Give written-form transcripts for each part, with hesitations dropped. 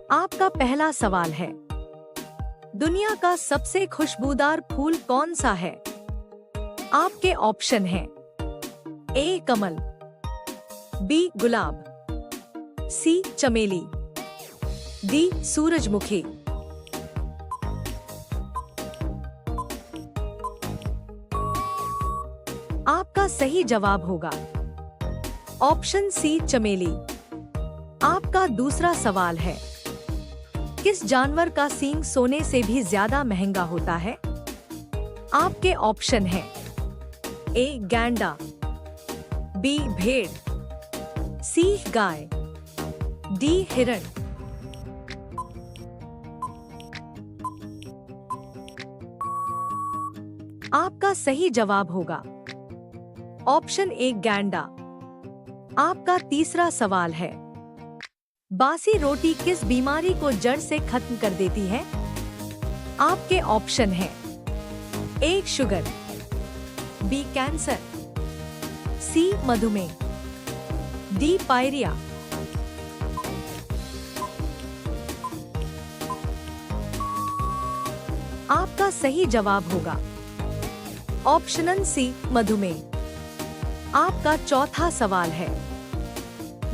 आपका पहला सवाल है, दुनिया का सबसे खुशबूदार फूल कौन सा है? आपके ऑप्शन हैं ए कमल, बी गुलाब, सी चमेली, डी सूरजमुखी। आपका सही जवाब होगा ऑप्शन सी चमेली। आपका दूसरा सवाल है, किस जानवर का सींग सोने से भी ज्यादा महंगा होता है? आपके ऑप्शन हैं ए गैंडा, बी भेड़, सी गाय, डी हिरण। आपका सही जवाब होगा ऑप्शन ए गैंडा। आपका तीसरा सवाल है, बासी रोटी किस बीमारी को जड़ से खत्म कर देती है? आपके ऑप्शन हैं ए शुगर, बी कैंसर, सी मधुमेह, डी पायरिया। आपका सही जवाब होगा ऑप्शन सी मधुमेह। आपका चौथा सवाल है,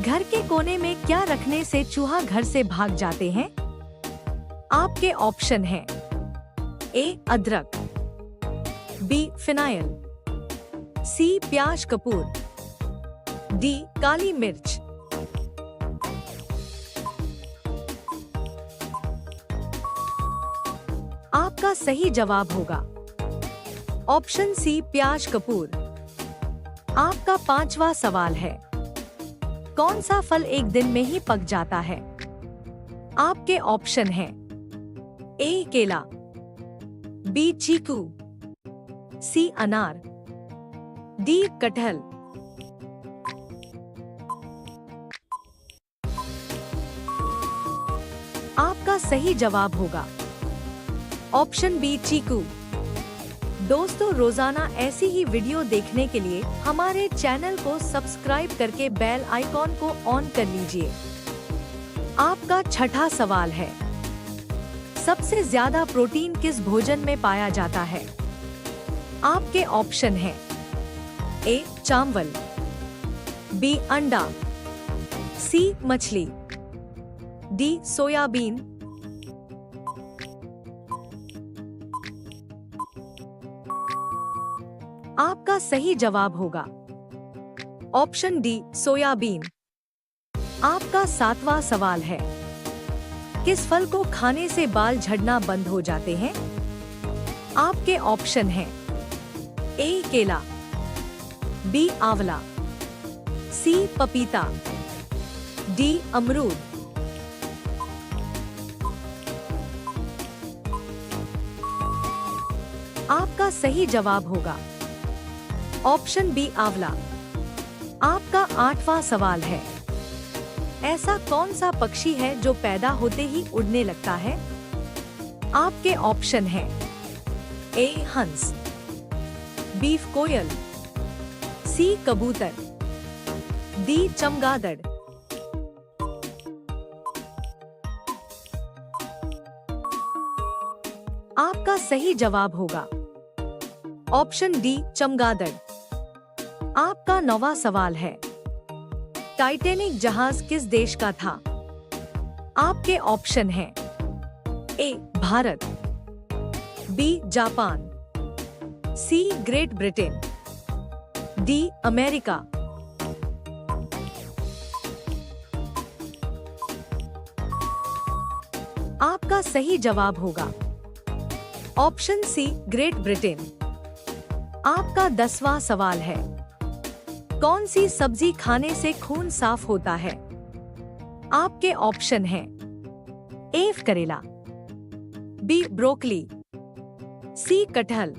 घर के कोने में क्या रखने से चूहा घर से भाग जाते हैं? आपके ऑप्शन हैं ए अदरक, बी फिनाइल, सी प्याज कपूर, डी काली मिर्च। आपका सही जवाब होगा ऑप्शन सी प्याज कपूर। आपका पांचवा सवाल है, कौन सा फल एक दिन में ही पक जाता है? आपके ऑप्शन हैं ए केला, बी चीकू, सी अनार, डी कटहल। आपका सही जवाब होगा ऑप्शन बी चीकू। दोस्तों, रोजाना ऐसी ही वीडियो देखने के लिए हमारे चैनल को सब्सक्राइब करके बेल आइकॉन को ऑन कर लीजिए। आपका छठा सवाल है, सबसे ज्यादा प्रोटीन किस भोजन में पाया जाता है? आपके ऑप्शन हैं ए चावल, बी अंडा, सी मछली, डी सोयाबीन। आपका सही जवाब होगा ऑप्शन डी सोयाबीन। आपका सातवां सवाल है, किस फल को खाने से बाल झड़ना बंद हो जाते हैं? आपके ऑप्शन हैं ए केला, बी आंवला, सी पपीता, डी अमरूद। आपका सही जवाब होगा ऑप्शन बी आंवला। आपका आठवां सवाल है, ऐसा कौन सा पक्षी है जो पैदा होते ही उड़ने लगता है? आपके ऑप्शन हैं ए हंस, बी कोयल, सी कबूतर, डी चमगादड़। आपका सही जवाब होगा ऑप्शन डी चमगादड़। आपका नौवां सवाल है, टाइटैनिक जहाज किस देश का था? आपके ऑप्शन हैं ए भारत, बी जापान, सी ग्रेट ब्रिटेन, डी अमेरिका। आपका सही जवाब होगा ऑप्शन सी ग्रेट ब्रिटेन। आपका 10वां सवाल है, कौन सी सब्जी खाने से खून साफ होता है? आपके ऑप्शन हैं ए करेला, बी ब्रोकली, सी कटहल,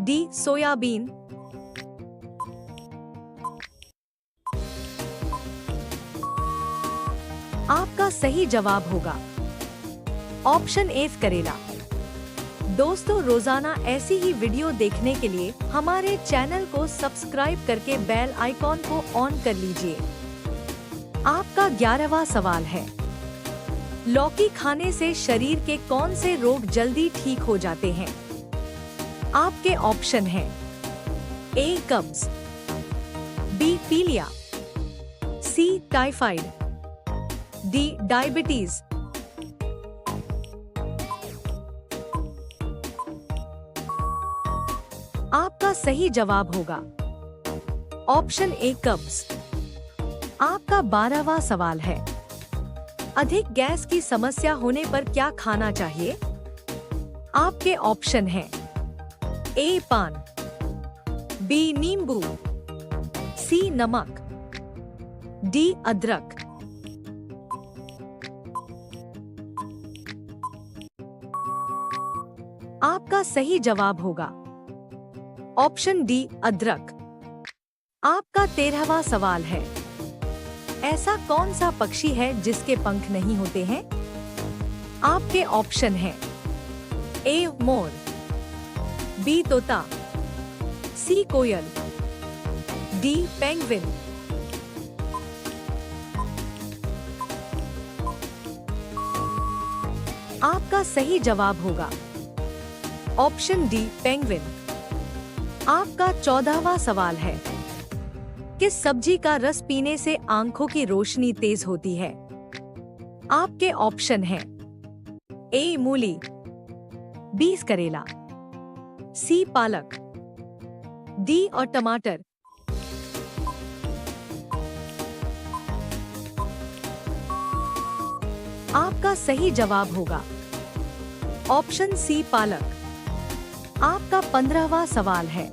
डी सोयाबीन। आपका सही जवाब होगा ऑप्शन ए करेला। दोस्तों, रोजाना ऐसी ही वीडियो देखने के लिए हमारे चैनल को सब्सक्राइब करके बेल आइकॉन को ऑन कर लीजिए। आपका 11वां सवाल है, लौकी खाने से शरीर के कौन से रोग जल्दी ठीक हो जाते हैं? आपके ऑप्शन हैं ए कब्ज, बी पीलिया, सी टाइफाइड, डी डायबिटीज। आपका सही जवाब होगा ऑप्शन ए कब्ज। आपका 12वां सवाल है, अधिक गैस की समस्या होने पर क्या खाना चाहिए? आपके ऑप्शन हैं ए पान, बी नींबू, सी नमक, डी अदरक। आपका सही जवाब होगा ऑप्शन डी अदरक। आपका 13वां सवाल है, ऐसा कौन सा पक्षी है जिसके पंख नहीं होते हैं? आपके ऑप्शन हैं ए मोर, बी तोता, सी कोयल, डी पेंगुइन। आपका सही जवाब होगा ऑप्शन डी पेंगुइन। आपका 14वां सवाल है, किस सब्जी का रस पीने से आंखों की रोशनी तेज होती है? आपके ऑप्शन हैं ए मूली, बी करेला, सी पालक, डी और टमाटर। आपका सही जवाब होगा ऑप्शन सी पालक। आपका 15वां सवाल है,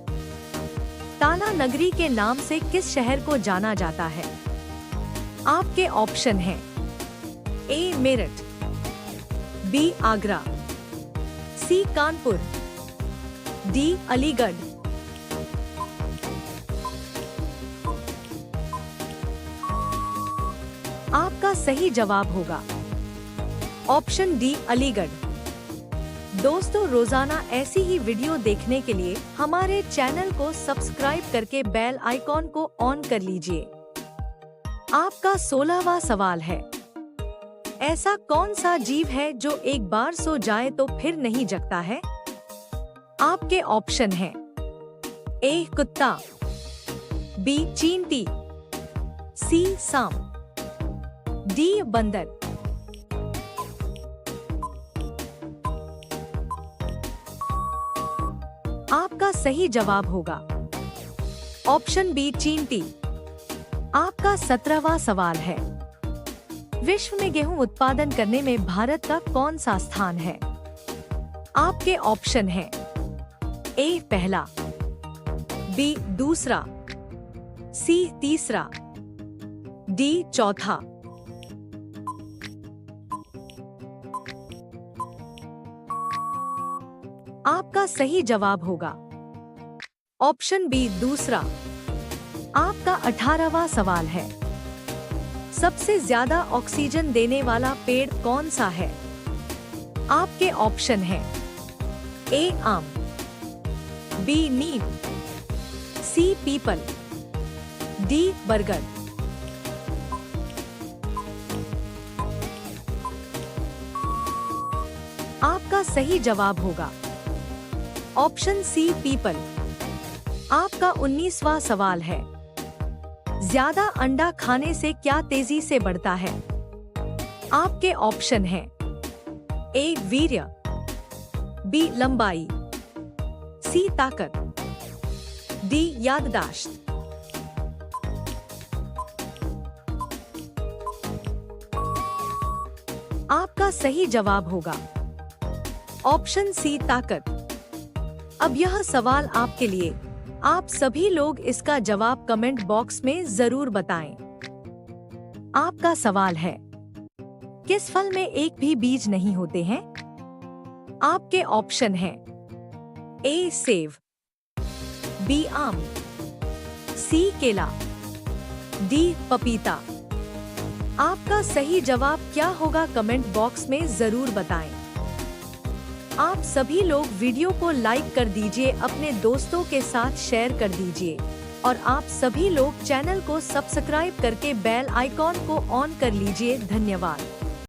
ताला नगरी के नाम से किस शहर को जाना जाता है? आपके ऑप्शन हैं ए मेरठ, बी आगरा, सी कानपुर, डी अलीगढ़। आपका सही जवाब होगा ऑप्शन डी अलीगढ़। दोस्तों, रोजाना ऐसी ही वीडियो देखने के लिए हमारे चैनल को सब्सक्राइब करके बेल आइकॉन को ऑन कर लीजिए। आपका 16वां सवाल है, ऐसा कौन सा जीव है जो एक बार सो जाए तो फिर नहीं जगता है? आपके ऑप्शन हैं ए कुत्ता, बी चींटी, सी सांप, डी बंदर। आपका सही जवाब होगा ऑप्शन बी चींटी। आपका 17वां सवाल है, विश्व में गेहूं उत्पादन करने में भारत का कौन सा स्थान है? आपके ऑप्शन हैं ए पहला, बी दूसरा, सी तीसरा, डी चौथा। आपका सही जवाब होगा ऑप्शन बी दूसरा। आपका 18वां सवाल है, सबसे ज्यादा ऑक्सीजन देने वाला पेड़ कौन सा है? आपके ऑप्शन हैं ए आम, बी नीम, सी पीपल, डी बरगद। आपका सही जवाब होगा ऑप्शन सी पीपल। आपका 19वां सवाल है, ज्यादा अंडा खाने से क्या तेजी से बढ़ता है? आपके ऑप्शन हैं ए वीर्य, बी लंबाई, सी ताकत, डी याददाश्त। आपका सही जवाब होगा ऑप्शन सी ताकत। अब यह सवाल आपके लिए, आप सभी लोग इसका जवाब कमेंट बॉक्स में जरूर बताएं। आपका सवाल है, किस फल में एक भी बीज नहीं होते हैं? आपके ऑप्शन हैं ए सेब, बी आम, सी केला, डी पपीता। आपका सही जवाब क्या होगा कमेंट बॉक्स में जरूर बताएं। आप सभी लोग वीडियो को लाइक कर दीजिए, अपने दोस्तों के साथ शेयर कर दीजिए और आप सभी लोग चैनल को सब्सक्राइब करके बेल आइकॉन को ऑन कर लीजिए। धन्यवाद।